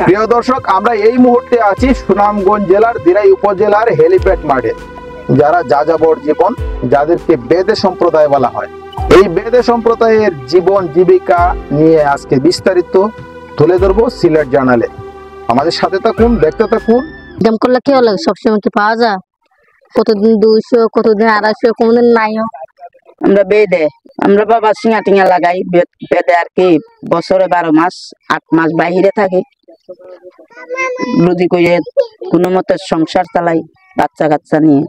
প্রিয় দর্শক, আমরা এই মুহূর্তে আছি সুনামগঞ্জ জেলার দিরাই উপজেলার হেলিপ্যাড মাঠে। যারা যাযাবর জীবন, যাদেরকে বেদে সম্প্রদায় বলা হয়, এই বেদে সম্প্রদায়ের জীবন জীবিকা নিয়ে আজকে বিস্তারিত তুলে ধরবো সিলেট জার্নালে। আমাদের সাথে থাকুন, দেখতে থাকুন। দাম করলে কি হলো, সবসময় কি পাওয়া যায়? কতদিন 200, কতদিন 250, কোনদিন নাইও। আমরা বাবা সিঙা টিঙা লাগাই বেদে আর কি। বছরে 12 মাস 8 মাস বাইরে থাকি, রুজি করে কোনো মতে সংসার চালাই বাচ্চা কাচ্চা নিয়ে।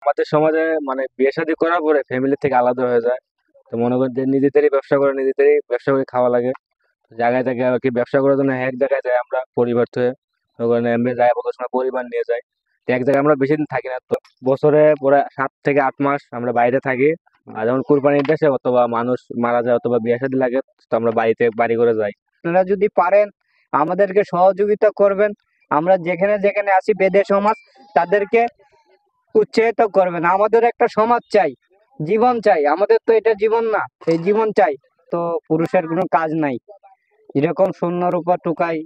আমাদের সমাজে মানে বিয়ে শাদী করার পরে ফ্যামিলি থেকে আলাদা হয়ে যায়। তো মনে করেন যে নিজেদেরই ব্যবসা করে খাওয়া লাগে। জায়গায় জায়গায় আর কি ব্যবসা করার জন্য এক জায়গায় যাই আমরা পরিবার থেকে। মনে করেন এমনি যায় কত সময় পরিবার নিয়ে যাই। তো এক জায়গায় আমরা বেশি দিন থাকি না, তো বছরে পরে 7 থেকে 8 মাস আমরা বাইরে থাকি। আর যেমন কুরবানির দেশে অথবা মানুষ মারা যায় অথবা বিয়ে শাদী লাগে, তো আমরা বাড়ি করে যাই। আপনারা যদি পারেন আমাদেরকে সহযোগিতা করবেন। আমরা যেখানে যেখানে আছি বেদে সমাজ, তাদেরকে উৎসাহিত করবেন। আমাদের একটা সমাজ চাই, জীবন চাই। আমাদের তো এটা জীবন না, এই জীবন চাই। তো পুরুষের কোনো কাজ নাই, যেরকম শূন্যর উপর টুকাই,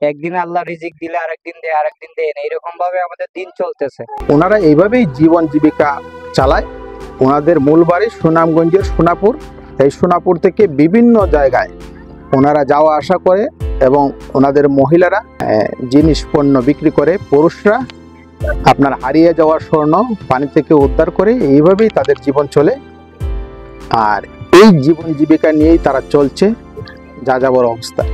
একদিন আল্লাহ রিজিক দিলে আরেকদিন দেয়, আরেকদিন দেয় না, এরকম ভাবে আমাদের দিন চলতেছে। ওনারা এইভাবেই জীবন জীবিকা চালায়। ওনাদের মূল বাড়ি সুনামগঞ্জের সোনাপুর। এই সোনাপুর থেকে বিভিন্ন জায়গায় ওনারা যাওয়া আসা করে এবং ওনাদের মহিলারা জিনিস পণ্য বিক্রি করে। পুরুষরা আপনার হারিয়ে যাওয়া স্বর্ণ পানি থেকে উদ্ধার করে। এইভাবেই তাদের জীবন চলে। আর এই জীবন জীবিকা নিয়েই তারা চলছে যাযাবর অবস্থায়।